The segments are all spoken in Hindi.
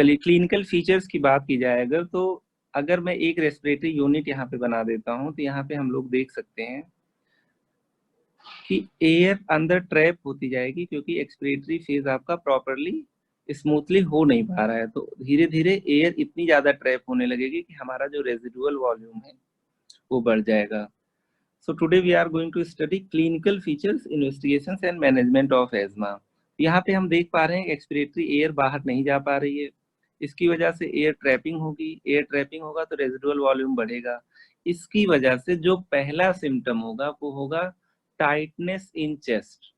चलिए क्लिनिकल फीचर्स की बात की जाए अगर, तो अगर मैं एक रेस्पिरेटरी यूनिट यहाँ पे बना देता हूँ, तो यहाँ पे हम लोग देख सकते हैं कि एयर अंदर ट्रैप होती जाएगी, क्योंकि एक्सपिरेटरी फेज आपका प्रॉपरली स्मूथली हो नहीं पा रहा है। तो धीरे धीरे एयर इतनी ज्यादा ट्रैप होने लगेगी कि हमारा जो रेजिडुअल वॉल्यूम है वो बढ़ जाएगा। So today we are going to study clinical features, investigations and management of asthma. यहाँ पे हम देख पा रहे हैं एक्सपिरेटरी एयर बाहर नहीं जा पा रही है, इसकी वजह से एयर ट्रैपिंग होगी। एयर ट्रैपिंग होगा तो रेजिडुअल वॉल्यूम बढ़ेगा। इसकी वजह से जो पहला सिम्टम होगा वो होगा टाइटनेस इन चेस्ट।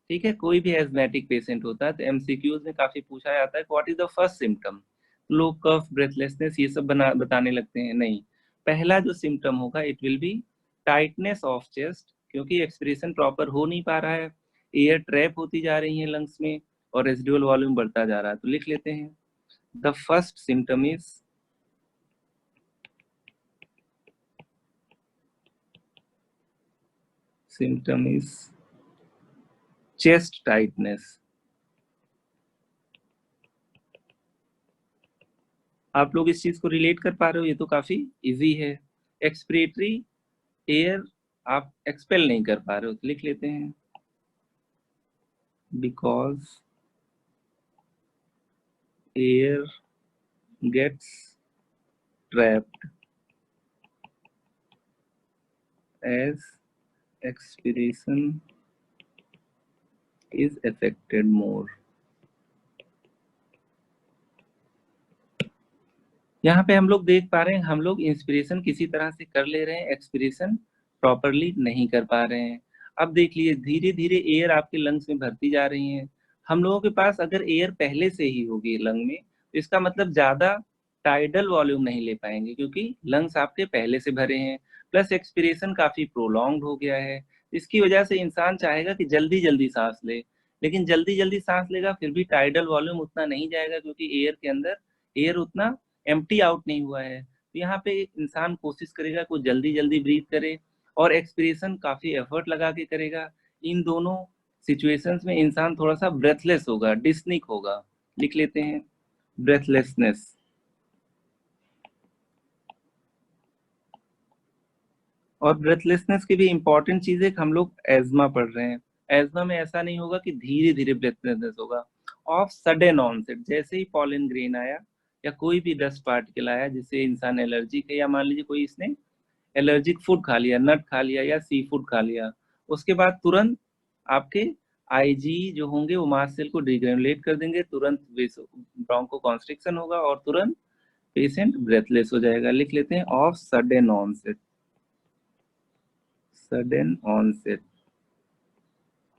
ठीक है, कोई भी एस्थमेटिक पेशेंट होता है तो एमसीक्यूज में काफी पूछा जाता है what is the first symptom, लो कफ, ब्रेथलेसनेस, ये सब बताने लगते हैं। नहीं, पहला जो सिम्टम होगा it will be tightness of chest, क्योंकि एक्सप्रेशन प्रॉपर हो नहीं पा रहा है, एयर ट्रैप होती जा रही है लंग्स में और रेजिडुअल वॉल्यूम बढ़ता जा रहा है। तो लिख लेते हैं, the first symptom is chest tightness. आप लोग इस चीज को रिलेट कर पा रहे हो? ये तो काफी इजी है। एक्सपिरेटरी एयर आप एक्सपेल नहीं कर पा रहे हो, तो लिख लेते हैं, because air gets trapped as expiration is affected more. यहाँ पे हम लोग देख पा रहे हैं, हम लोग इंस्पिरेशन किसी तरह से कर ले रहे हैं, एक्सपिरेशन प्रॉपरली नहीं कर पा रहे हैं। अब देख लीजिए, धीरे धीरे एयर आपके लंग्स में भरती जा रही है। हम लोगों के पास अगर एयर पहले से ही होगी लंग में, तो इसका मतलब ज्यादा टाइडल वॉल्यूम नहीं ले पाएंगे, क्योंकि लंग्स आपके पहले से भरे हैं, प्लस एक्सपिरेशन काफी प्रोलॉन्ग हो गया है। इसकी वजह से इंसान चाहेगा कि जल्दी जल्दी सांस ले, लेकिन जल्दी जल्दी सांस लेगा फिर भी टाइडल वॉल्यूम उतना नहीं जाएगा, क्योंकि एयर के अंदर एयर उतना एम्प्टी आउट नहीं हुआ है। तो यहाँ पे इंसान कोशिश करेगा को जल्दी जल्दी ब्रीथ करे और एक्सपिरेशन काफी एफर्ट लगा के करेगा। इन दोनों सिचुएशंस में इंसान थोड़ा सा ब्रेथलेस होगा, डिस्निक होगा। लिख लेते हैं, ब्रेथलेसनेस। और ब्रेथलेसनेस की भी इंपॉर्टेंट चीज है कि हम लोग एज्मा पढ़ रहे हैं। एज्मा में ऐसा नहीं होगा कि धीरे धीरे ब्रेथलेसनेस होगा, ऑफ सडन ऑनसेट। जैसे ही पॉलन ग्रेन आया या कोई भी डस्ट पार्टिकल आया जिससे इंसान एलर्जिक है, या मान लीजिए कोई इसने एलर्जिक फूड खा लिया, नट खा लिया या सी फूड खा लिया, उसके बाद तुरंत आपके आईजी जो होंगे वो मास्ट सेल को डिग्रेनुलेट कर देंगे, तुरंत ब्रोंको कॉन्स्ट्रिक्शन होगा और तुरंत पेशेंट ब्रेथलेस हो जाएगा। लिख लेते हैं, of sudden onset, sudden onset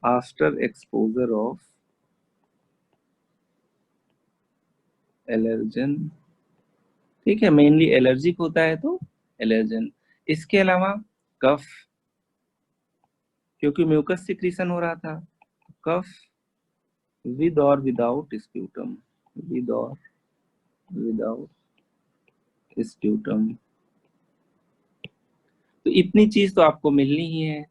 after exposure of allergen. ठीक है, मेनली एलर्जिक होता है तो एलर्जन। इसके अलावा कफ, क्योंकि म्यूकस सिक्रीशन हो रहा था, कफ विद और विदाउट स्प्यूटम, विद और विदाउट स्प्यूटम। तो इतनी चीज तो आपको मिलनी ही है।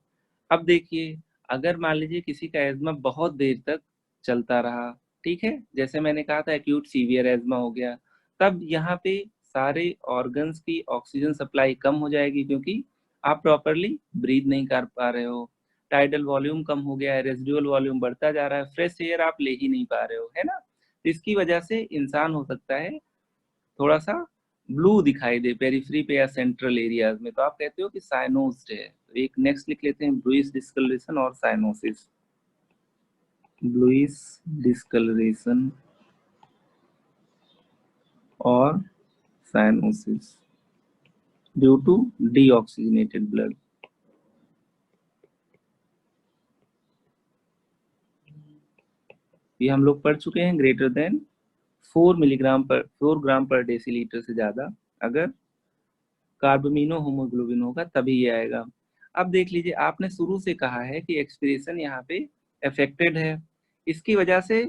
अब देखिए, अगर मान लीजिए किसी का एज्मा बहुत देर तक चलता रहा, ठीक है, जैसे मैंने कहा था एक्यूट सीवियर एज्मा हो गया, तब यहाँ पे सारे ऑर्गन्स की ऑक्सीजन सप्लाई कम हो जाएगी, क्योंकि आप प्रॉपरली ब्रीथ नहीं कर पा रहे हो, टाइडल वॉल्यूम कम हो गया है, रेजिडुअल वॉल्यूम बढ़ता जा रहा है, फ्रेश एयर आप ले ही नहीं पा रहे हो, है ना। तो इसकी वजह से इंसान हो सकता है थोड़ा सा ब्लू दिखाई दे पेरिफेरी पे या सेंट्रल एरियाज में, तो आप कहते हो कि साइनोस्ड है। तो एक नेक्स्ट लिख लेते हैं, ब्लूइश डिस्कलरेशन और साइनोसिस। ब्लूइश डिस्कलरेशन और cyanosis due to deoxygenated blood. ये हम लोग पढ़ चुके हैं, ग्रेटर देन 4 ग्राम पर डेसीलीटर से ज्यादा अगर कार्बोमिनो होमोग्लोबिन होगा तभी ये आएगा। अब देख लीजिए, आपने शुरू से कहा है कि एक्सपिरेशन यहाँ पे अफेक्टेड है, इसकी वजह से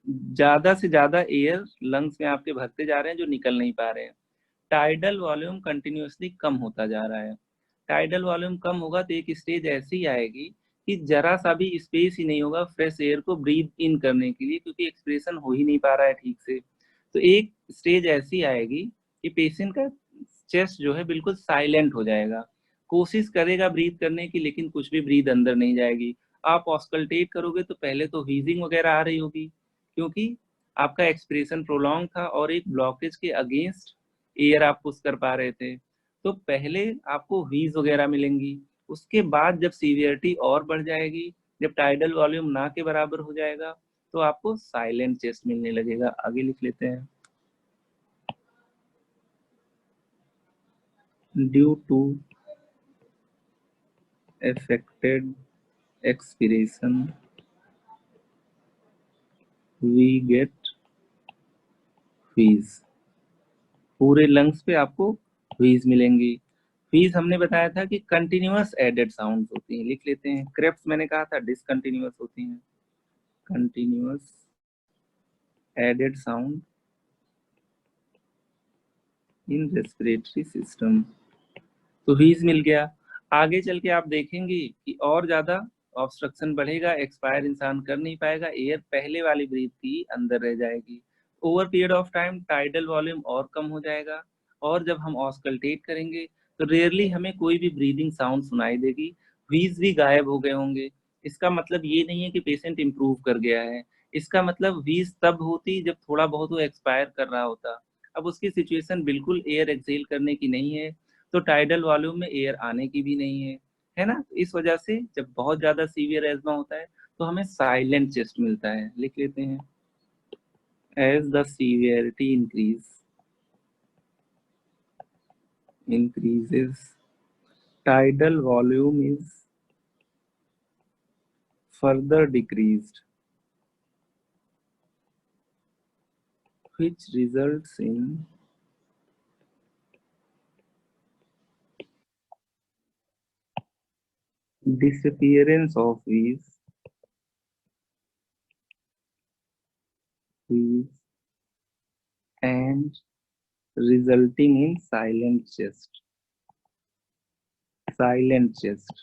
ज्यादा एयर लंग्स में आपके भरते जा रहे हैं जो निकल नहीं पा रहे हैं। टाइडल वॉल्यूम कंटिन्यूअसली कम होता जा रहा है। टाइडल वॉल्यूम कम होगा तो एक स्टेज ऐसी आएगी कि जरा सा भी स्पेस ही नहीं होगा फ्रेश एयर को ब्रीथ इन करने के लिए, क्योंकि एक्सपिरेशन हो ही नहीं पा रहा है ठीक से। तो एक स्टेज ऐसी आएगी कि पेशेंट का चेस्ट जो है बिल्कुल साइलेंट हो जाएगा, कोशिश करेगा ब्रीथ करने की लेकिन कुछ भी ब्रीथ अंदर नहीं जाएगी। आप ऑस्कल्टेट करोगे तो पहले तो व्हीजिंग वगैरह आ रही होगी, क्योंकि आपका एक्सप्रेशन प्रोलॉन्ग था और एक ब्लॉकेज के अगेंस्ट एयर आप पुश कर पा रहे थे। तो पहले आपको व्हीज वगैरह मिलेंगी, उसके बाद जब सीवियरिटी और बढ़ जाएगी, जब टाइडल वॉल्यूम ना के बराबर हो जाएगा, तो आपको साइलेंट चेस्ट मिलने लगेगा। आगे लिख लेते हैं। Due to affected expiration we get wheeze। पूरे लंग्स पे आपको व्हीज मिलेंगी। व्हीज हमने बताया था कि कंटिन्यूअस एडेड साउंड होती हैं, लिख लेते हैं। क्रेप्स मैंने कहा था डिसकंटिन्यूअस होती हैं। Continuous added sound in respiratory system, तो व्हीज मिल गया। आगे चल के आप देखेंगे कि और ज्यादा ऑब्स्ट्रक्शन बढ़ेगा, एक्सपायर इंसान कर नहीं पाएगा, एयर पहले वाली ब्रीथ की अंदर रह जाएगी। Over period of time tidal volume और कम हो जाएगा, और जब हम ऑस्कल्टेट करेंगे तो रेयरली हमें कोई भी ब्रीदिंग साउंड सुनाई देगी, व्हीज भी गायब हो गए होंगे। इसका मतलब ये नहीं है कि पेशेंट इंप्रूव कर गया है, इसका मतलब व्हीज तब होती जब थोड़ा बहुत वो एक्सपायर कर रहा होता। अब उसकी सिचुएशन बिल्कुल एयर एक्सेल करने की नहीं है, तो टाइडल वॉल्यूम में एयर आने की भी नहीं है ना। इस वजह से जब बहुत ज्यादा सीवियर एज्मा होता है तो हमें साइलेंट चेस्ट मिलता है। लिख लेते हैं। As the severity increases tidal volume is further decreased, which results in disappearance of wheeze and resulting in silent chest। Silent chest,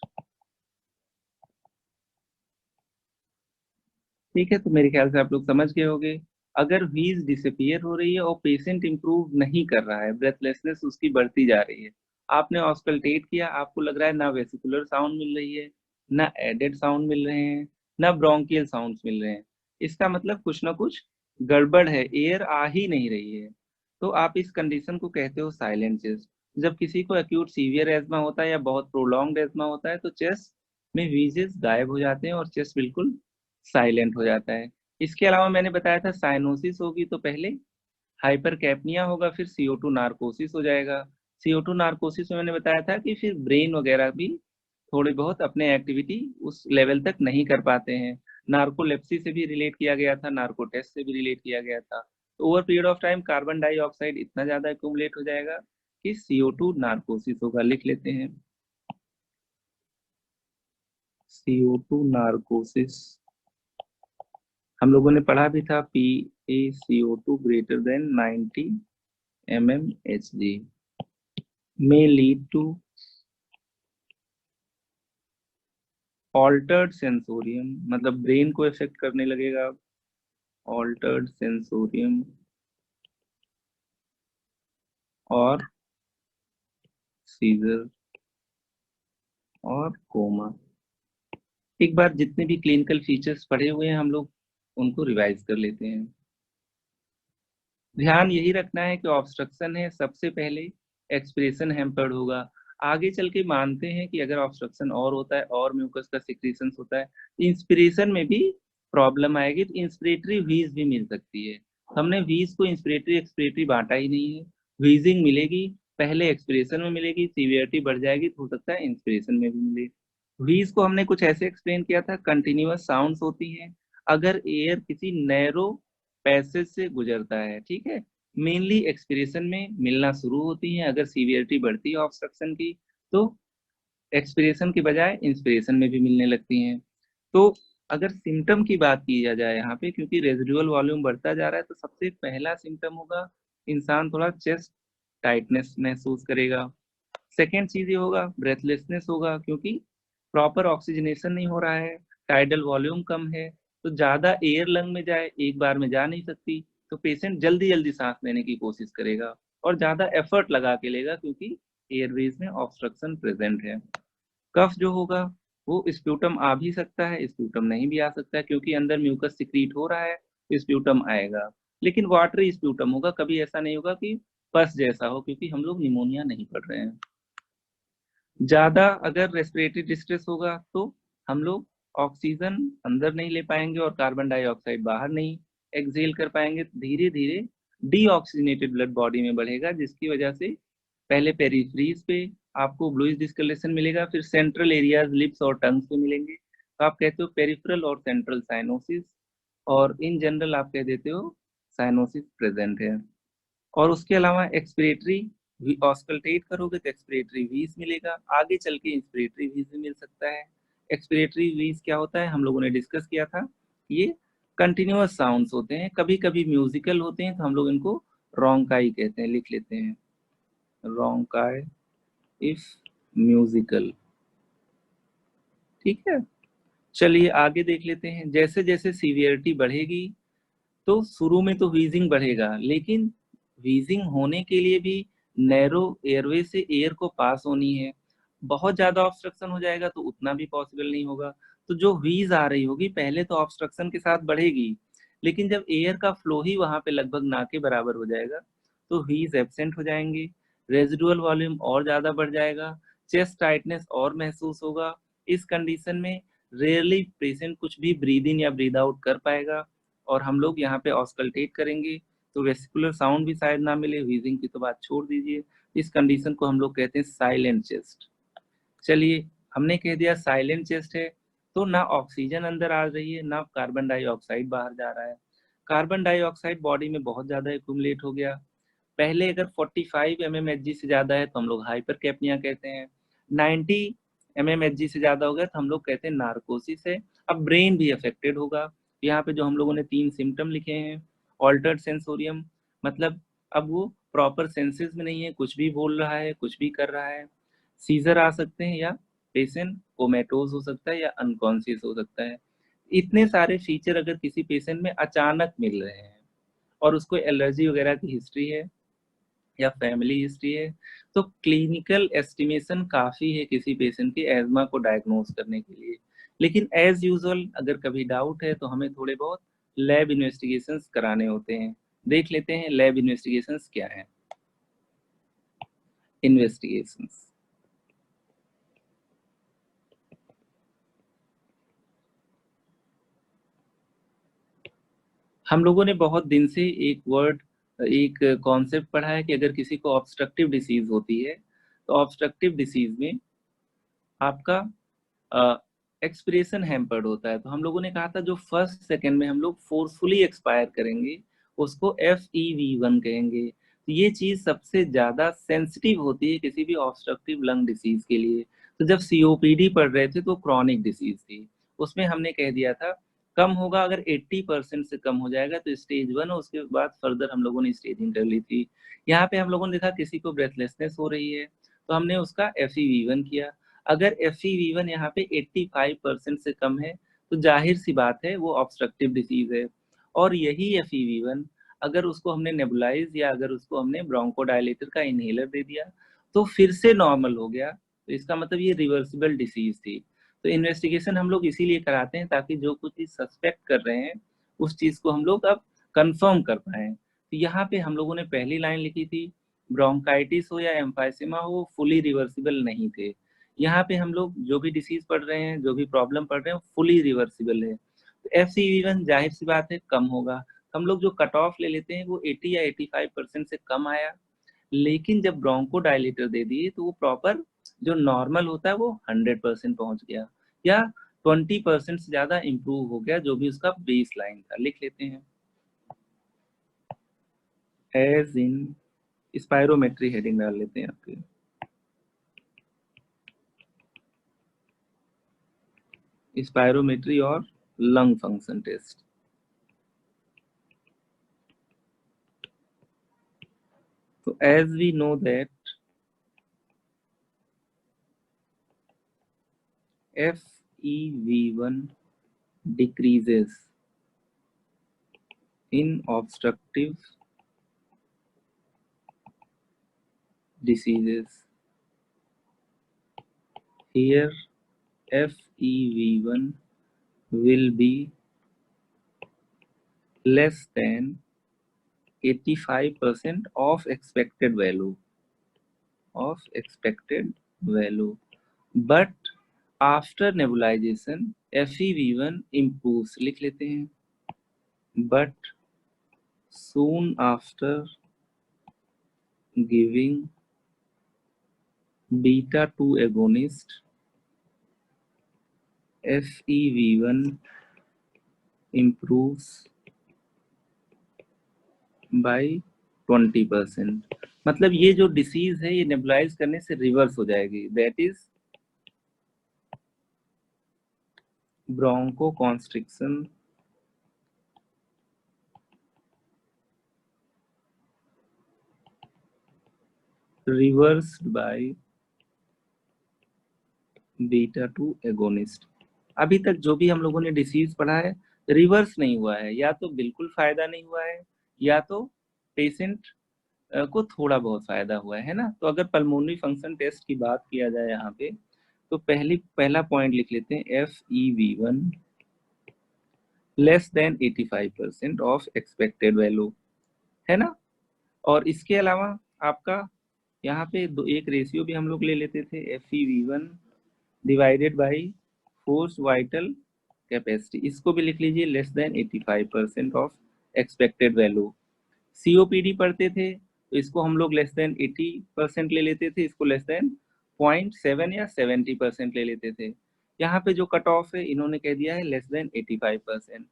ठीक है। तो मेरे ख्याल से आप लोग समझ गए होंगे। अगर व्हीज डिसअपियर हो रही है और पेशेंट इंप्रूव नहीं कर रहा है, ब्रेथलेसनेस उसकी बढ़ती जा रही है, आपने ऑस्कल्टेट किया, आपको लग रहा है ना वेसिकुलर साउंड मिल रही है, ना एडेड साउंड मिल रहे हैं, ना ब्रोंकियल साउंड्स मिल रहे हैं, इसका मतलब कुछ ना कुछ गड़बड़ है, एयर आ ही नहीं रही है। तो आप इस कंडीशन को कहते हो साइलेंट चेस्ट। जब किसी को एक्यूट सीवियर एज्मा होता है या बहुत प्रोलॉन्ग्ड एज्मा होता है तो चेस्ट में व्हीजेस गायब हो जाते हैं और चेस्ट बिल्कुल साइलेंट हो जाता है। इसके अलावा मैंने बताया था साइनोसिस होगी तो पहले हाइपरकैप्निया होगा, फिर CO2 नार्कोसिस हो जाएगा। CO2 नार्कोसिस में मैंने बताया था कि फिर ब्रेन वगैरह भी थोड़े बहुत अपने एक्टिविटी उस लेवल तक नहीं कर पाते हैं। नार्कोलेप्सी से भी रिलेट किया गया था, नार्को टेस्ट से भी रिलेट किया गया था। तो over period of time carbon dioxide इतना ज्यादा एक्यूमुलेट हो जाएगा कि CO2 नार्कोसिस होगा। लिख लेते हैं। CO2 नार्कोसिस हम लोगों ने पढ़ा भी था, PaCO2 greater than 90 mmHg may lead to altered sensorium, मतलब ब्रेन को इफेक्ट करने लगेगा। altered sensorium और सीजर और कोमा। एक बार जितने भी क्लिनिकल फीचर्स पढ़े हुए हैं हम लोग उनको रिवाइज कर लेते हैं। ध्यान यही रखना है कि ऑब्स्ट्रक्शन है, सबसे पहले एक्सप्रेशन हैम्पर्ड होगा। आगे चल के मानते हैं कि अगर ऑब्स्ट्रक्शन और होता है और म्यूकस का सिक्रीशन होता है, इंस्पिरेशन में भी प्रॉब्लम आएगी, तो इंस्पिरेटरी व्हीज भी मिल सकती है। हमने व्हीज को इंस्पिरेटरी एक्सपिरेटरी बांटा ही नहीं है। व्हीजिंग मिलेगी, पहले एक्सपिरेशन में मिलेगी, सीवियरिटी बढ़ जाएगी तो हो सकता है इंस्पिरेशन में भी मिले। व्हीज को हमने कुछ ऐसे एक्सप्लेन किया था, कंटिन्यूअस साउंड्स होती हैं अगर एयर किसी नैरो पैसेज से गुजरता है, ठीक है। मेनली एक्सपिरेशन में मिलना शुरू होती है, अगर सीवियरिटी बढ़ती है ऑब्स्ट्रक्शन की तो एक्सपिरेशन की बजाय इंस्पिरेशन में भी मिलने लगती हैं। तो अगर सिम्टम की बात की जाए यहाँ पे, क्योंकि रेजिडुअल वॉल्यूम बढ़ता जा रहा है, तो सबसे पहला सिम्टम होगा इंसान थोड़ा चेस्ट टाइटनेस महसूस करेगा। सेकेंड चीज ये होगा ब्रेथलेसनेस होगा, क्योंकि प्रॉपर ऑक्सीजनेशन नहीं हो रहा है, टाइडल वॉल्यूम कम है, तो ज्यादा एयर लंग में जाए एक बार में जा नहीं सकती, तो पेशेंट जल्दी जल्दी सांस लेने की कोशिश करेगा और ज्यादा एफर्ट लगा के लेगा, क्योंकि एयरवेज में ऑब्स्ट्रक्शन प्रेजेंट है। कफ जो होगा वो स्प्यूटम आ भी सकता है, स्प्यूटम नहीं भी आ सकता है, क्योंकि अंदर म्यूकस सिक्रीट हो रहा है तो स्प्यूटम आएगा, लेकिन वाटरी स्प्यूटम होगा। कभी ऐसा नहीं होगा कि पस जैसा हो, क्योंकि हम लोग निमोनिया नहीं पढ़ रहे हैं। ज्यादा अगर रेस्पिरेटरी डिस्ट्रेस होगा तो हम लोग ऑक्सीजन अंदर नहीं ले पाएंगे और कार्बन डाइऑक्साइड बाहर नहीं एक्सहेल कर पाएंगे। धीरे धीरे डीऑक्सीजनेटेड ब्लड बॉडी में बढ़ेगा, जिसकी वजह से पहले पेरिफ्रीज पे आपको ब्लूइश डिस्कलेशन मिलेगा, फिर सेंट्रल एरियाज लिप्स और टंग्स पे मिलेंगे। तो आप कहते हो पेरिफेरल और सेंट्रल साइनोसिस, और इन जनरल आप कह देते हो साइनोसिस प्रेजेंट है। और उसके अलावा एक्सपिरेटरी ऑस्कल्टेट करोगे तो एक्सपिरेटरी वीज मिलेगा, आगे चल के इंस्पिरेटरी वीज भी मिल सकता है। एक्सपिरेटरी वीज क्या होता है, हम लोगों ने डिस्कस किया था। ये कंटिन्यूअस साउंड्स होते हैं, कभी कभी म्यूजिकल होते हैं, तो हम लोग इनको रोंकाई कहते हैं, लिख लेते हैं रोंकाई इफ म्यूजिकल। ठीक है, चलिए आगे देख लेते हैं। जैसे जैसे सीवियरिटी बढ़ेगी तो शुरू में तो व्हीजिंग बढ़ेगा, लेकिन व्हीजिंग होने के लिए भी नैरो एयरवे से एयर को पास होनी है। बहुत ज्यादा ऑब्स्ट्रक्शन हो जाएगा तो उतना भी पॉसिबल नहीं होगा। तो जो व्हीज आ रही होगी पहले तो ऑब्स्ट्रक्शन के साथ बढ़ेगी, लेकिन जब एयर का फ्लो ही वहां पे लगभग ना के बराबर हो जाएगा तो व्हीज एब्सेंट हो जाएंगे, रेजिडुअल वॉल्यूम और ज्यादा बढ़ जाएगा, चेस्ट टाइटनेस और महसूस होगा। इस कंडीशन में रेयरली पेशेंट कुछ भी ब्रीद इन या ब्रीद आउट कर पाएगा, और हम लोग यहाँ पे ऑस्कल्टेट करेंगे तो वेस्कुलर साउंड भी शायद ना मिले, व्हीजिंग की तो बात छोड़ दीजिए। इस कंडीशन को हम लोग कहते हैं साइलेंट चेस्ट। चलिए, हमने कह दिया साइलेंट चेस्ट है, तो ना ऑक्सीजन अंदर आ रही है ना कार्बन डाइऑक्साइड बाहर जा रहा है। कार्बन डाइऑक्साइड बॉडी में बहुत ज्यादा एक्यूमुलेट हो गया। पहले अगर 45 mmHg से ज्यादा है तो हम लोग हाइपर कैपनिया कहते हैं, 90 mmHg से ज्यादा हो गया तो हम लोग कहते हैं नार्कोसिस है। अब ब्रेन भी अफेक्टेड होगा। यहाँ पे जो हम लोगों ने 3 सिम्टम लिखे हैं, ऑल्टर्ड सेंसोरियम, मतलब अब वो प्रॉपर सेंसेस में नहीं है, कुछ भी बोल रहा है, कुछ भी कर रहा है। सीजर आ सकते हैं, या पेशेंट कोमेटोज हो सकता है, या अनकॉन्शियस हो सकता है। इतने सारे फीचर अगर किसी पेशेंट में अचानक मिल रहे हैं और उसको एलर्जी वगैरह की हिस्ट्री है या फैमिली हिस्ट्री है, तो क्लिनिकल एस्टिमेशन काफी है किसी पेशेंट की एज्मा को डायग्नोज करने के लिए। लेकिन एज यूजुअल अगर कभी डाउट है तो हमें थोड़े बहुत लैब इन्वेस्टिगेशंस कराने होते हैं। देख लेते हैं लैब इन्वेस्टिगेशंस क्या है। इन्वेस्टिगेशंस, हम लोगों ने बहुत दिन से एक कॉन्सेप्ट पढ़ा है कि अगर किसी को ऑब्स्ट्रक्टिव डिसीज होती है तो ऑब्स्ट्रक्टिव डिसीज में आपका एक्सपिरेशन हैम्पर्ड होता है। तो हम लोगों ने कहा था जो फर्स्ट सेकंड में हम लोग फोर्सफुली एक्सपायर करेंगे उसको FEV1 कहेंगे। तो ये चीज सबसे ज्यादा सेंसिटिव होती है किसी भी ऑब्स्ट्रक्टिव लंग डिसीज के लिए। तो जब COPD पढ़ रहे थे तो क्रॉनिक डिसीज थी, उसमें हमने कह दिया था कम होगा, अगर 80% से कम हो जाएगा तो स्टेज 1, और उसके बाद फर्दर हम लोगों ने स्टेजिंग कर ली थी। यहाँ पे हम लोगों ने देखा किसी को ब्रेथलेसनेस हो रही है तो हमने उसका FEV1 किया। अगर FEV1 यहाँ पे 85% से कम है तो जाहिर सी बात है वो ऑब्स्ट्रक्टिव डिसीज है। और यही FEV1 अगर उसको हमने नेबुलाइज या अगर उसको हमने ब्रोंकोडायलेटर का इनहेलर दे दिया तो फिर से नॉर्मल हो गया, तो इसका मतलब ये रिवर्सिबल डिसीज थी। तो इन्वेस्टिगेशन हम लोग इसीलिए कराते हैं ताकि जो कुछ चीज सस्पेक्ट कर रहे हैं उस चीज को हम लोग अब कंफर्म कर पाए। तो यहाँ पे हम लोगों ने पहली लाइन लिखी थी ब्रोंकाइटिस हो या एम्फाइसेमा हो फुली रिवर्सिबल नहीं थे। यहाँ पे हम लोग जो भी डिसीज पढ़ रहे हैं, जो भी प्रॉब्लम पढ़ रहे हैं, फुली रिवर्सिबल है। तो FEV1 जाहिर सी बात है कम होगा। हम लोग जो कट ऑफ ले लेते हैं वो 80 या 85% से कम आया, लेकिन जब ब्रोंको डायलेटर दे दिए तो वो प्रॉपर जो नॉर्मल होता है वो 100% पहुंच गया, या 20% से ज्यादा इंप्रूव हो गया, जो भी उसका बेस लाइन था। लिख लेते हैं एज इन स्पायरोमेट्री हेडिंग डाल लेते हैं आपके, स्पायरोमेट्री और lung function test. So as we know that FEV1 decreases in obstructive diseases. Here FEV1 will be less than 85% of expected value, but after nebulization FEV1 improves, लिख लेते हैं, but soon after giving beta 2 agonist FEV1 improves by 20%. मतलब ये जो डिसीज है ये नेबुलाइज करने से रिवर्स हो जाएगी, that is bronchoconstriction reversed by beta 2 agonist. अभी तक जो भी हम लोगों ने डिसीज पढ़ा है रिवर्स नहीं हुआ है, या तो बिल्कुल फायदा नहीं हुआ है या तो पेशेंट को थोड़ा बहुत फायदा हुआ है ना। तो अगर पल्मोनरी फंक्शन टेस्ट की बात किया जाए यहाँ पे तो पहला पॉइंट लिख लेते हैं FEV1 less than 85% of expected value, है ना। और इसके अलावा आपका यहाँ पे एक रेशियो भी हम लोग ले लेते थे, FEV1 divided by force vital capacity, इसको भी लिख लीजिए less than 85% of expected value. COPD पढ़ते थे तो इसको हम लोग लेस देन 80% ले लेते थे, इसको लेस देन 0.7 या 70% ले लेते थे। यहाँ पे जो कट ऑफ है इन्होंने कह दिया है लेस देन 85%,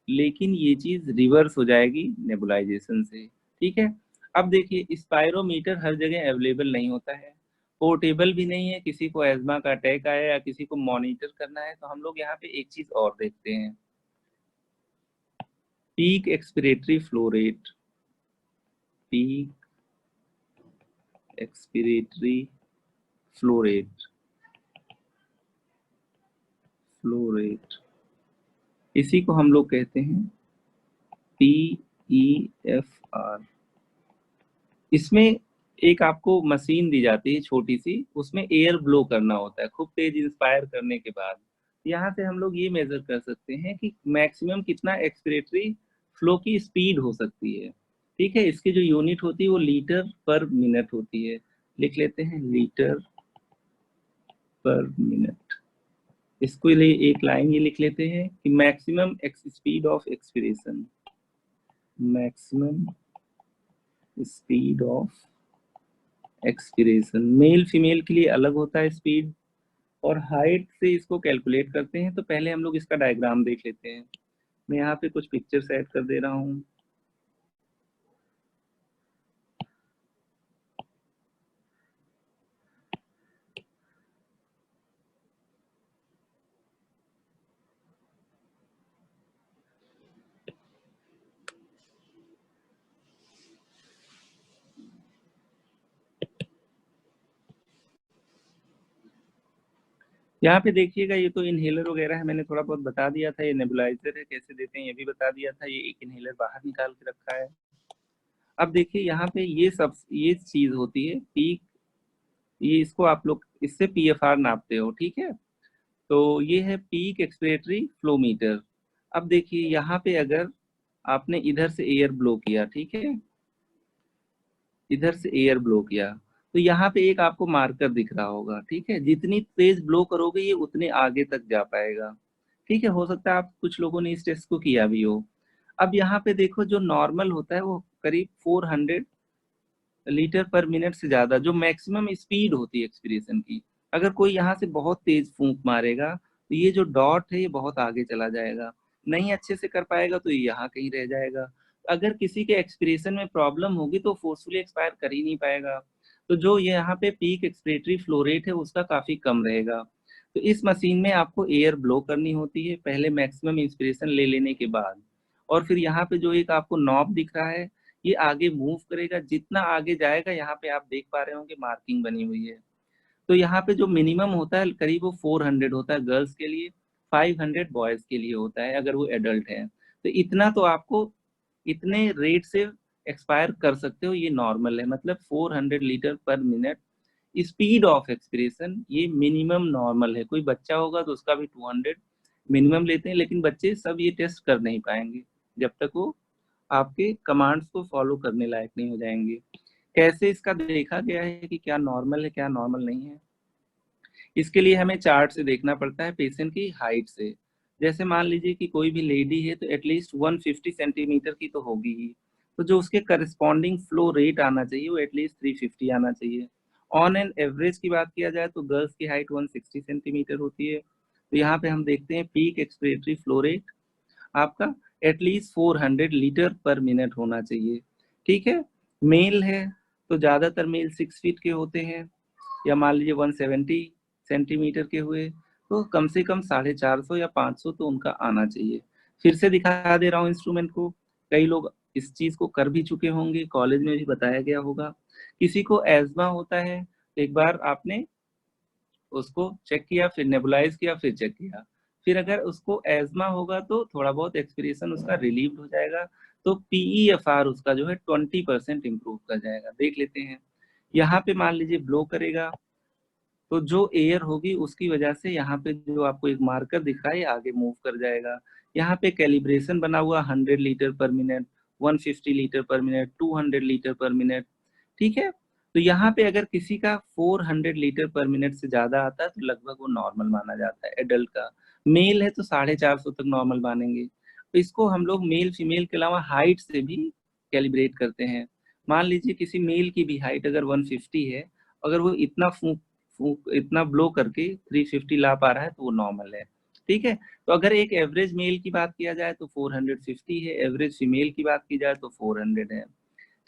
लेकिन ये चीज रिवर्स हो जाएगी नेबुलाइजेशन से, ठीक है। अब देखिए स्पायरोमीटर हर जगह अवेलेबल नहीं होता है, पोर्टेबल भी नहीं है, किसी को एज्मा का अटैक आया या किसी को मॉनिटर करना है तो हम लोग यहाँ पे एक चीज और देखते हैं, peak expiratory flow rate, peak expiratory flow rate, इसी को हम लोग कहते हैं PEFR। इसमें एक आपको मशीन दी जाती है छोटी सी, उसमें एयर ब्लो करना होता है खूब तेज इंस्पायर करने के बाद। यहाँ से हम लोग ये मेजर कर सकते हैं कि मैक्सिमम कितना एक्सपिरेटरी फ्लो की स्पीड हो सकती है, ठीक है। इसकी जो यूनिट होती है वो लीटर पर मिनट होती है, लिख लेते हैं लीटर पर मिनट। इसको लिए एक लाइन ये लिख लेते हैं कि maximum speed of expiration, maximum speed of expiration, male female के लिए अलग होता है स्पीड, और हाइट से इसको कैलकुलेट करते हैं। तो पहले हम लोग इसका डायग्राम देख लेते हैं, मैं यहाँ पे कुछ पिक्चर्स ऐड कर दे रहा हूँ। यहाँ पे देखिएगा ये तो इनहेलर वगैरह है, मैंने थोड़ा बहुत बता दिया था, ये नेबुलाइजर है कैसे देते हैं ये भी बता दिया था, ये एक इनहेलर बाहर निकाल के रखा है। अब देखिए यहाँ पे ये चीज होती है पीक, ये इसको आप लोग इससे PFR नापते हो, ठीक है। तो ये है पीक एक्सपिरेटरी फ्लो मीटर। अब देखिए यहाँ पे अगर आपने इधर से एयर ब्लो किया, ठीक है, इधर से एयर ब्लो किया तो यहाँ पे एक आपको मार्कर दिख रहा होगा, ठीक है। जितनी तेज ब्लो करोगे ये उतने आगे तक जा पाएगा, ठीक है। हो सकता है आप कुछ लोगों ने इस टेस्ट को किया भी हो। अब यहाँ पे देखो जो नॉर्मल होता है वो करीब 400 लीटर पर मिनट से ज्यादा, जो मैक्सिमम स्पीड होती है एक्सपिरेशन की। अगर कोई यहाँ से बहुत तेज फूंक मारेगा तो ये जो डॉट है ये बहुत आगे चला जाएगा, नहीं अच्छे से कर पाएगा तो ये यहाँ कहीं रह जाएगा। अगर किसी के एक्सपिरेशन में प्रॉब्लम होगी तो फोर्सफुली एक्सपायर कर ही नहीं पाएगा, तो जो ये यहाँ पे पीक एक्सपिरेटरी फ्लो रेट है उसका काफी कम रहेगा। तो इस मशीन में आपको एयर ब्लो करनी होती है पहले मैक्सिमम इंस्पिरेशन ले लेने के बाद, और फिर यहाँ पे जो एक आपको नॉब दिख रहा है ये आगे मूव करेगा, जितना आगे जाएगा यहाँ पे आप देख पा रहे होंगे मार्किंग बनी हुई है। तो यहाँ पे जो मिनिमम होता है करीब वो 400 होता है गर्ल्स के लिए, 500 बॉयज के लिए होता है अगर वो एडल्ट है। तो इतना तो आपको इतने रेट से एक्सपायर कर सकते हो, ये नॉर्मल है। मतलब 400 लीटर पर मिनट स्पीड ऑफ एक्सपिरेशन, ये मिनिमम नॉर्मल है। कोई बच्चा होगा तो उसका भी 200 मिनिमम लेते हैं, लेकिन बच्चे सब ये टेस्ट कर नहीं पाएंगे जब तक वो आपके कमांड्स को फॉलो करने लायक नहीं हो जाएंगे। कैसे इसका देखा गया है कि क्या नॉर्मल है क्या नॉर्मल नहीं है? इसके लिए हमें चार्ट से देखना पड़ता है, पेशेंट की हाइट से। जैसे मान लीजिए कि कोई भी लेडी है तो एटलीस्ट 150 सेंटीमीटर की तो होगी ही, तो जो उसके करस्पॉन्डिंग फ्लो रेट आना चाहिए वो एटलीस्ट 350 आना चाहिए। ऑन एन एवरेज की बात किया जाए तो गर्ल्स की हाइट 160 सेंटीमीटर होती है। तो यहाँ पे हम देखते हैं पीक एक्सपिरेटरी फ्लो रेट आपका एटलीस्ट 400 लीटर पर मिनट होना चाहिए। ठीक है, मेल है तो ज्यादातर मेल 6 फीट के होते हैं, या मान लीजिए 170 सेंटीमीटर के हुए तो कम से कम 450 या 500 तो उनका आना चाहिए। फिर से दिखा दे रहा हूँ इंस्ट्रूमेंट को, कई लोग इस चीज को कर भी चुके होंगे, कॉलेज में भी बताया गया होगा। किसी को एज्मा होता है तो एक बार आपने उसको चेक किया, फिर नेबुलाइज किया, फिर चेक किया। फिर अगर उसको एज्मा होगा तो थोड़ा बहुत एक्सपिरेशन उसका रिलीव हो जाएगा, तो PEFR उसका जो है 20% इम्प्रूव कर जाएगा। देख लेते हैं, यहाँ पे मान लीजिए ब्लो करेगा तो जो एयर होगी उसकी वजह से यहाँ पे जो आपको एक मार्कर दिख रहा है आगे मूव कर जाएगा। यहाँ पे कैलिब्रेशन बना हुआ 100 लीटर पर मिनट, 150 लीटर पर मिनट, 200 लीटर पर मिनट। ठीक है, तो यहाँ पे अगर किसी का 400 लीटर पर मिनट से ज्यादा आता है तो लगभग वो नॉर्मल माना जाता है एडल्ट का। मेल है तो 450 तक नॉर्मल मानेंगे। तो इसको हम लोग मेल फीमेल के अलावा हाइट से भी कैलिब्रेट करते हैं। मान लीजिए किसी मेल की भी हाइट अगर 150 है, अगर वो इतना इतना ब्लो करके 350 ला पा रहा है तो वो नॉर्मल है। ठीक है, तो अगर एक एवरेज मेल की बात किया जाए तो 450 है, एवरेज फीमेल की बात की जाए तो 400 है।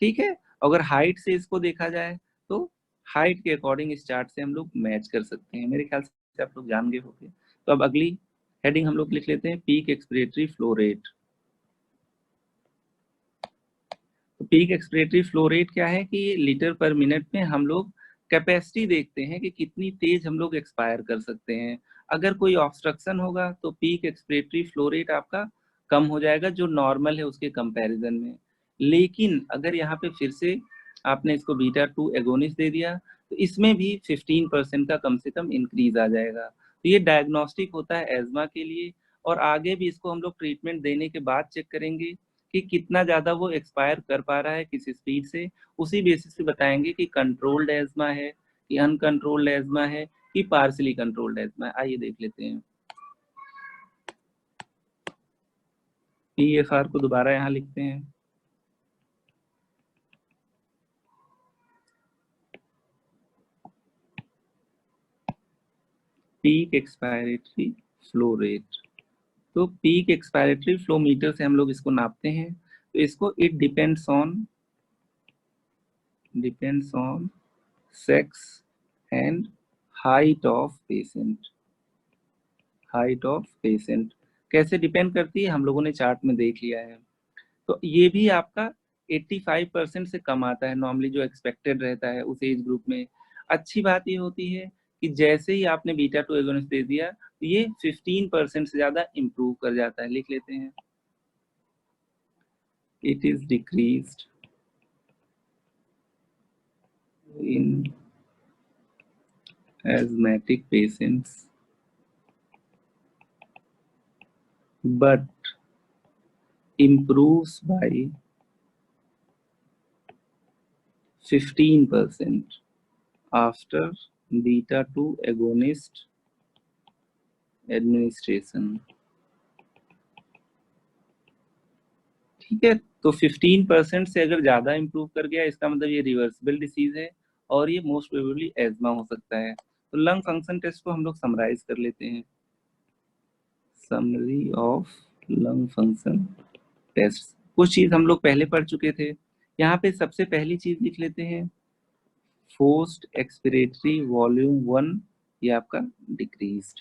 ठीक है, अगर हाइट से इसको देखा जाए तो हाइट के अकॉर्डिंग इस चार्ट से हम लोग मैच कर सकते हैं। मेरे ख्याल से आप लोग जान गए होंगे। तो अब अगली हेडिंग हम लोग लिख लेते हैं, पीक एक्सपिरेटरी फ्लो रेट। तो पीक एक्सपिरेटरी फ्लो रेट क्या है कि लीटर पर मिनट में हम लोग कैपेसिटी देखते हैं कि कितनी तेज हम लोग एक्सपायर कर सकते हैं। अगर कोई ऑब्स्ट्रक्शन होगा तो पीक एक्सपिरेटरी फ्लो रेट आपका कम हो जाएगा जो नॉर्मल है उसके कंपैरिजन में। लेकिन अगर यहाँ पे फिर से आपने इसको बीटा 2 एगोनिस्ट दे दिया तो इसमें भी 15% का कम से कम इंक्रीज आ जाएगा। तो ये डायग्नोस्टिक होता है एज्मा के लिए, और आगे भी इसको हम लोग ट्रीटमेंट देने के बाद चेक करेंगे कि कितना ज्यादा वो एक्सपायर कर पा रहा है किस स्पीड से। उसी बेसिस पे बताएंगे कि कंट्रोल्ड एज्मा है कि अनकंट्रोल्ड एज्मा है कि पार्सली कंट्रोल्ड एज्मा है। आइए देख लेते हैं। PEFR को दोबारा यहाँ लिखते हैं। पीक एक्सपायरेटरी फ्लो रेट, तो पीक एक्सपायरेटरी फ्लो मीटर से हम लोग इसको नापते हैं। तो इसको it depends on sex and height of patient. Height of patient कैसे डिपेंड करती है हम लोगों ने चार्ट में देख लिया है। तो ये भी आपका 85% से कम आता है नॉर्मली, जो एक्सपेक्टेड रहता है उस एज ग्रुप में। अच्छी बात ये होती है कि जैसे ही आपने बीटा 2 एगोनिस्ट दे दिया तो ये 15% से ज्यादा इम्प्रूव कर जाता है। लिख लेते हैं, it is decreased in asthmatic patients but improves by 15% after beta 2 agonist administration। ठीक है, तो 15% से अगर ज्यादा इंप्रूव कर गया इसका मतलब ये रिवर्सिबल डिसीज है और ये मोस्ट प्रोबेबली एज्मा हो सकता है। तो लंग फंक्शन टेस्ट को हम लोग समराइज कर लेते हैं। Summary of lung function test, कुछ चीज हम लोग पहले पढ़ चुके थे। यहाँ पे सबसे पहली चीज लिख लेते हैं, फोर्स्ड एक्सपिरेटरी वॉल्यूम 1 ये आपका डिक्रीज्ड।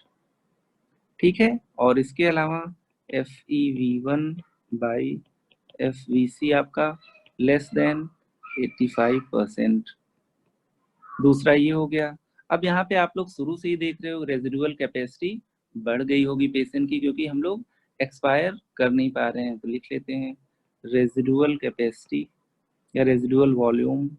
ठीक है, और इसके अलावा FeV1/FVC आपका लेस देन 85%। दूसरा ये हो गया। अब यहाँ पे आप लोग शुरू से ही देख रहे हो रेजिडुअल कैपेसिटी बढ़ गई होगी पेशेंट की, क्योंकि हम लोग एक्सपायर कर नहीं पा रहे हैं। तो लिख लेते हैं रेजिडुअल कैपेसिटी या रेजिडुअल वॉल्यूम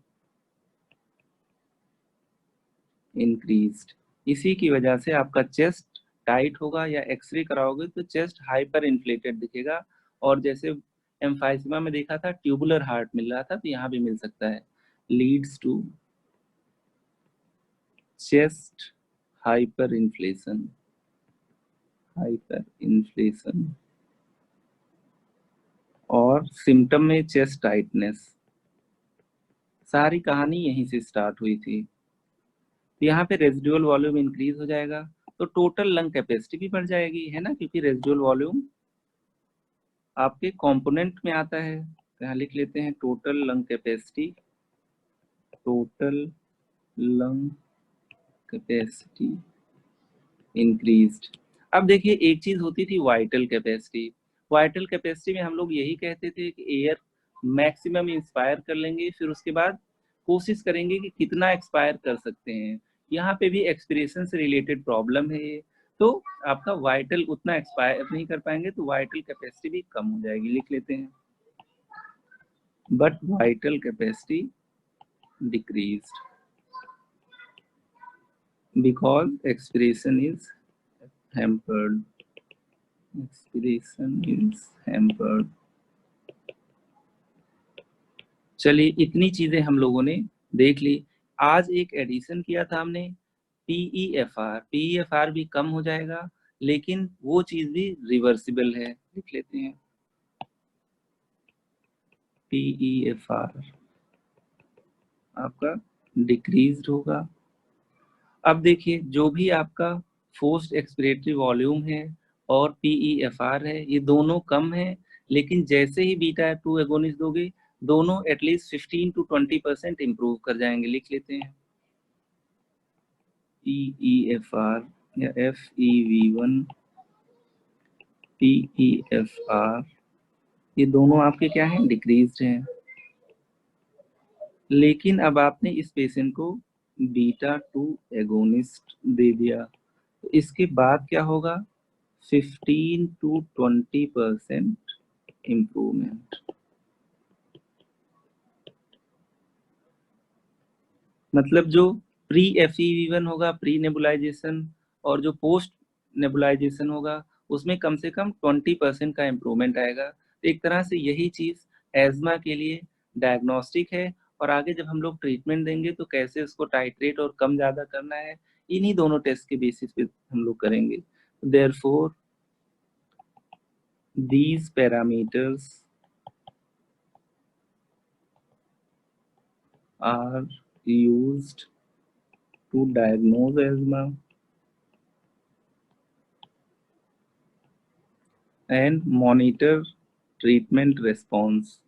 इंक्रीज्ड। इसी की वजह से आपका चेस्ट टाइट होगा, या एक्सरे कराओगे तो चेस्ट हाइपर इन्फ्लेटेड दिखेगा। और जैसे एम्फाइसीमा में देखा था ट्यूबुलर हार्ट मिल रहा था, तो यहाँ भी मिल सकता है। Leads to chest hyperinflation, hyperinflation, और सिम्टम में चेस्ट टाइटनेस। सारी कहानी यहीं से स्टार्ट हुई थी। तो यहाँ पे रेजिडुअल वॉल्यूम इंक्रीज हो जाएगा, तो टोटल लंग कैपेसिटी भी बढ़ जाएगी, है ना, क्योंकि रेजिडुअल वॉल्यूम आपके कंपोनेंट में आता है। तो यहाँ लिख लेते हैं total lung capacity, total lung capacity increased. अब देखिए एक चीज होती थी वाइटल कैपेसिटी। वाइटल कैपेसिटी में हम लोग यही कहते थे कि एयर मैक्सिमम इंस्पायर कर लेंगे, फिर उसके बाद कोशिश करेंगे कि कितना एक्सपायर कर सकते हैं। यहाँ पे भी एक्सपीरेशन से रिलेटेड प्रॉब्लम है ये। तो आपका वाइटल उतना एक्सपायर नहीं कर पाएंगे, तो वाइटल कैपेसिटी भी कम हो जाएगी। लिख लेते हैं, but vital capacity decreased because expiration is hampered, expiration is hampered। चलिए इतनी चीजें हम लोगों ने देख ली। आज एक एडिशन किया था हमने, पीईएफआर। पीईएफआर भी कम हो जाएगा, लेकिन वो चीज भी रिवर्सिबल है। लिख लेते हैं पीईएफआर आपका डिक्रीज होगा। अब देखिए जो भी आपका फोर्स्ड एक्सपिरेटरी वॉल्यूम है और पीईएफआर है, ये दोनों कम है, लेकिन जैसे ही बीटा 2 एगोनिस्ट दोगे, दोनों एटलीस्ट 15 to 20% इंप्रूव कर जाएंगे। लिख लेते हैं पीईएफआर या FEV1 पीईएफआर, ये दोनों आपके क्या हैं, डिक्रीज्ड हैं। लेकिन अब आपने इस पेशेंट को बीटा 2 एगोनिस्ट दे दिया, तो इसके बाद क्या होगा, 15 to 20% इम्प्रूवमेंट। मतलब जो प्री FEV1 होगा, प्री नेबुलाइजेशन, और जो पोस्ट नेबुलाइजेशन होगा, उसमें कम से कम 20% का इम्प्रूवमेंट आएगा। तो एक तरह से यही चीज एज्मा के लिए डायग्नोस्टिक है, और आगे जब हम लोग ट्रीटमेंट देंगे तो कैसे उसको टाइट्रेट और कम ज्यादा करना है, इन्हीं दोनों टेस्ट के बेसिस पे हम लोग करेंगे। Therefore these parameters are used to diagnose asthma and monitor treatment response।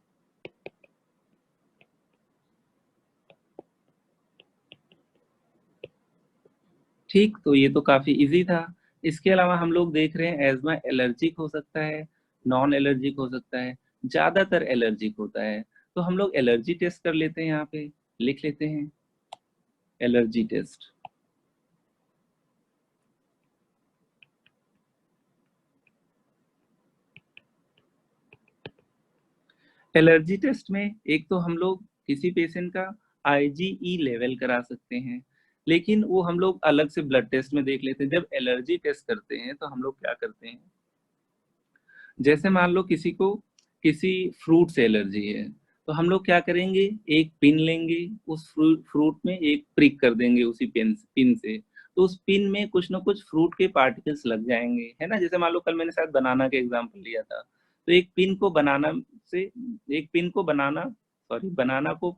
ठीक, तो ये तो काफी इजी था। इसके अलावा हम लोग देख रहे हैं एज्मा एलर्जिक हो सकता है, नॉन एलर्जिक हो सकता है, ज्यादातर एलर्जिक होता है। तो हम लोग एलर्जी टेस्ट कर लेते हैं। यहाँ पे लिख लेते हैं एलर्जी टेस्ट। एलर्जी टेस्ट में एक तो हम लोग किसी पेशेंट का IgE लेवल करा सकते हैं, लेकिन वो हम लोग अलग से ब्लड टेस्ट में देख लेते हैं। जब एलर्जी टेस्ट करते हैं तो हम लोग क्या करते हैं, जैसे मान लो किसी को किसी फ्रूट से एलर्जी है, तो हम लोग क्या करेंगे, एक पिन लेंगे, उस फ्रूट में एक प्रिक कर देंगे उसी पिन से, तो उस पिन में कुछ ना कुछ फ्रूट के पार्टिकल्स लग जाएंगे, है ना। जैसे मान लो कल मैंने शायद बनाना का एग्जांपल लिया था, तो एक पिन को बनाना से, एक पिन को बनाना, सॉरी बनाना को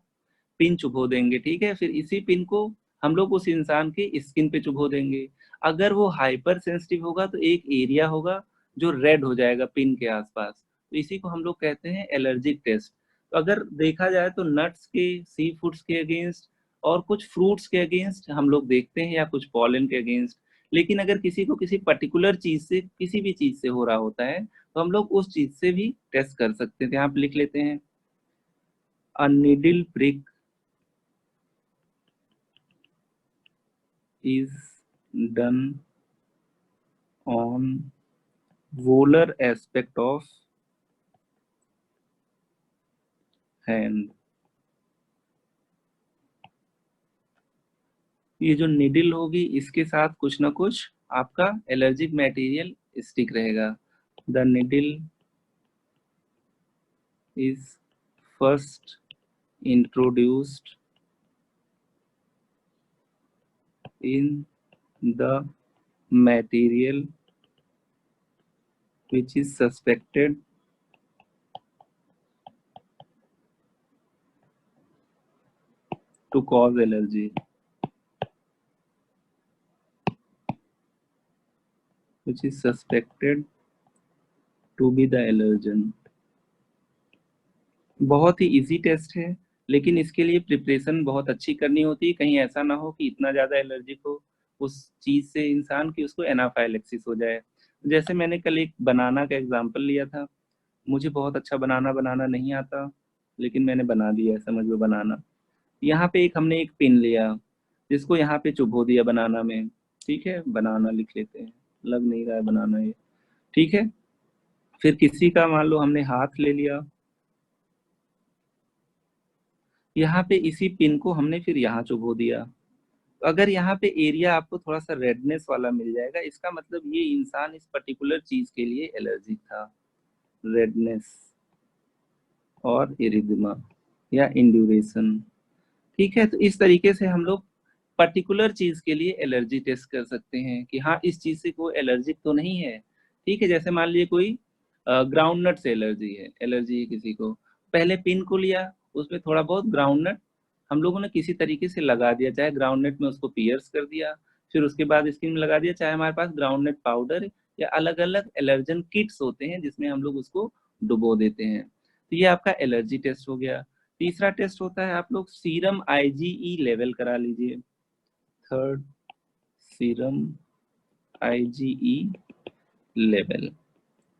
पिन चुभो देंगे, ठीक है। फिर इसी पिन को हम लोग उस इंसान के स्किन पे चुभो देंगे। अगर वो हाइपर सेंसिटिव होगा तो एक एरिया होगा जो रेड हो जाएगा पिन के आसपास, तो इसी को हम लोग कहते हैं एलर्जिक टेस्ट। तो अगर देखा जाए तो नट्स के, सी फूड्स के अगेंस्ट और कुछ फ्रूट्स के अगेंस्ट हम लोग देखते हैं, या कुछ पॉलन के अगेंस्ट। लेकिन अगर किसी को किसी पर्टिकुलर चीज से, किसी भी चीज से हो रहा होता है, तो हम लोग उस चीज से भी टेस्ट कर सकते हैं। यहाँ पे लिख लेते हैं a needle prick is done on volar aspect of hand. ये जो निडल होगी इसके साथ कुछ ना कुछ आपका एलर्जिक मटेरियल स्टिक रहेगा। The needle is first introduced in the material which is suspected to cause allergy, which is suspected to be the allergen। बहुत ही इजी टेस्ट है, लेकिन इसके लिए प्रिपरेशन बहुत अच्छी करनी होती है, कहीं ऐसा ना हो कि इतना ज़्यादा एलर्जिक हो उस चीज़ से इंसान की उसको एनाफाइलेक्सिस हो जाए। जैसे मैंने कल एक बनाना का एग्जांपल लिया था, मुझे बहुत अच्छा बनाना बनाना नहीं आता, लेकिन मैंने बना दिया, समझ लो बनाना। यहाँ पे एक हमने एक पिन लिया जिसको यहाँ पे चुभो दिया बनाना में, ठीक है, बनाना लिख लेते हैं, लग नहीं रहा है बनाना ये, ठीक है। फिर किसी का मान लो हमने हाथ ले लिया, यहाँ पे इसी पिन को हमने फिर यहाँ चुभो दिया। अगर यहाँ पे एरिया आपको थोड़ा सा रेडनेस वाला मिल जाएगा, इसका मतलब ये इंसान इस पर्टिकुलर चीज के लिए एलर्जिक था, रेडनेस और इरिदिमा या इंड्यूरेशन, ठीक है। तो इस तरीके से हम लोग पर्टिकुलर चीज के लिए एलर्जी टेस्ट कर सकते हैं कि हाँ इस चीज से कोई एलर्जिक तो नहीं है, ठीक है। जैसे मान लीजिए कोई ग्राउंड नट से एलर्जी है किसी को, पहले पिन को लिया, उसमें थोड़ा बहुत ग्राउंड नट हम लोगों ने किसी तरीके से लगा दिया, चाहे ग्राउंड नट में उसको पियर्स कर दिया, फिर उसके बाद स्किन में लगा दिया, चाहे हमारे पास ग्राउंड नट पाउडर या अलग अलग एलर्जन किट्स होते हैं जिसमें हम लोग उसको डुबो देते हैं। तो ये आपका एलर्जी टेस्ट हो गया। तीसरा टेस्ट होता है, आप लोग सीरम आईजीई लेवल करा लीजिए। Third, serum IgE level.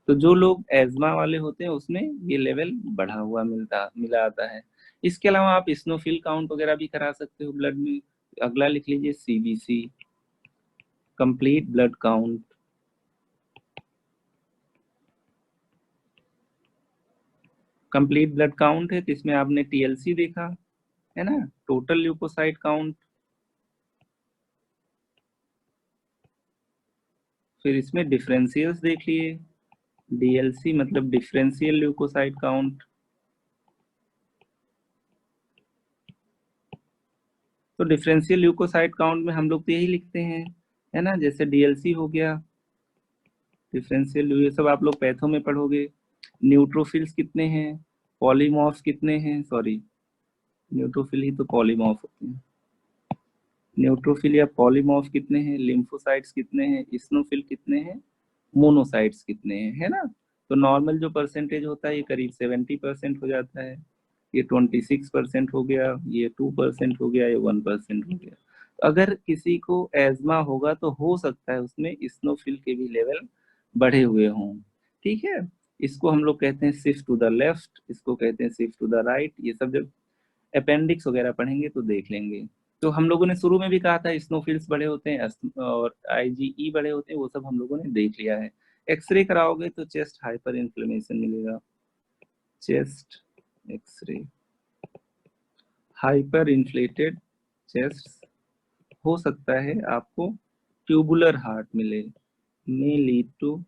तो जो लोग एज्मा वाले होते हैं उसमें ये लेवल बढ़ा हुआ मिला आता है। इसके अलावा आप स्नोफिल काउंट वगैरह भी करा सकते हो ब्लड में। अगला लिख लीजिए CBC, complete blood count. Complete blood count है तो इसमें आपने टीएलसी देखा है ना, टोटल ल्यूकोसाइट काउंट। फिर इसमें डिफरेंशियल्स देख लिए, डीएलसी मतलब डिफरेंशियल ल्यूकोसाइट काउंट। तो डिफरेंशियल ल्यूकोसाइट काउंट में हम लोग तो यही लिखते हैं, है ना, जैसे डीएलसी हो गया, डिफरेंशियल, ये सब आप लोग पैथो में पढ़ोगे। न्यूट्रोफिल्स कितने हैं, पॉलीमॉर्फ्स कितने हैं, सॉरी न्यूट्रोफिल ही तो पॉलीमॉर्फ होते हैं, न्यूट्रोफिल या पॉलीमॉर्फ कितने हैं, लिम्फोसाइट्स कितने हैं, इस्नोफिल कितने हैं, मोनोसाइट्स कितने हैं, है ना। तो नॉर्मल जो परसेंटेज होता है ये करीब 70% हो जाता है, ये 26% हो गया, ये 2% हो गया, ये 1% हो गया। तो अगर किसी को एज्मा होगा तो हो सकता है उसमें इस्नोफिल के भी लेवल बढ़े हुए हों, ठीक है। इसको हम लोग कहते हैं शिफ्ट टू द लेफ्ट, इसको कहते हैं शिफ्ट टू द राइट। ये सब जब अपेंडिक्स वगैरह पढ़ेंगे तो देख लेंगे। तो हम लोगों ने शुरू में भी कहा था स्नोफिल्स बड़े होते हैं और आईजीई बड़े होते हैं, वो सब हम लोगों ने देख लिया है। एक्सरे कराओगे तो चेस्ट हाइपर इन्फ्लेमेशन मिलेगा, chest X-ray, hyperinflated chest, हो सकता है आपको ट्यूबुलर हार्ट मिले, may lead to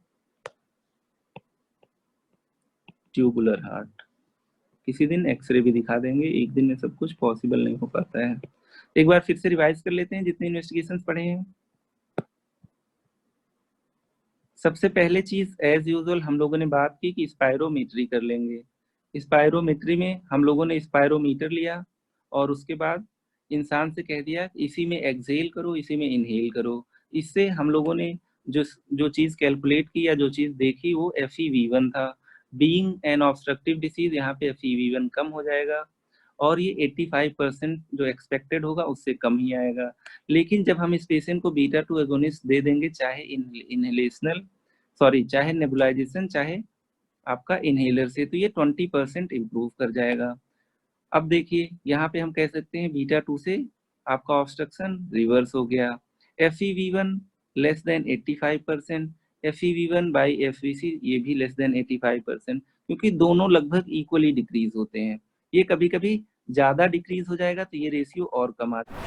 tubular heart. किसी दिन एक्सरे भी दिखा देंगे, एक दिन में सब कुछ पॉसिबल नहीं हो पाता है। एक बार फिर से रिवाइज कर लेते हैं जितने इन्वेस्टिगेशंस पढ़े हैं। सबसे पहले चीज एज यूजुअल हम लोगों ने बात की कि स्पायरोमेट्री कर लेंगे। स्पायरोमेट्री में हम लोगों ने स्पायरोमीटर लिया और उसके बाद इंसान से कह दिया कि इसी में एक्सहेल करो, इसी में इनहेल करो। इससे हम लोगों ने जो जो चीज कैलकुलेट की या जो चीज देखी वो FeV1 था। बीइंग एन ऑब्स्ट्रक्टिव डिसीज यहाँ पे FeV1 कम हो जाएगा और ये 85% जो एक्सपेक्टेड होगा उससे कम ही आएगा। लेकिन जब हम इस पेशेंट को बीटा 2 एगोनिस्ट दे देंगे, चाहे इनहेलेशनल सॉरी चाहे नेबुलाइजेशन चाहे आपका इनहेलर से, तो ये 20% इम्प्रूव कर जाएगा। अब देखिए यहाँ पे हम कह सकते हैं बीटा 2 से आपका ऑब्स्ट्रक्शन रिवर्स हो गया। FeV1 less than 85%, FeV1 by FVC ये भी लेस देन 85%, क्योंकि दोनों लगभग इक्वली डिक्रीज होते हैं। ये कभी-कभी ज़्यादा डिक्रीज़ हो जाएगा तो ये रेशियो और कम आता है।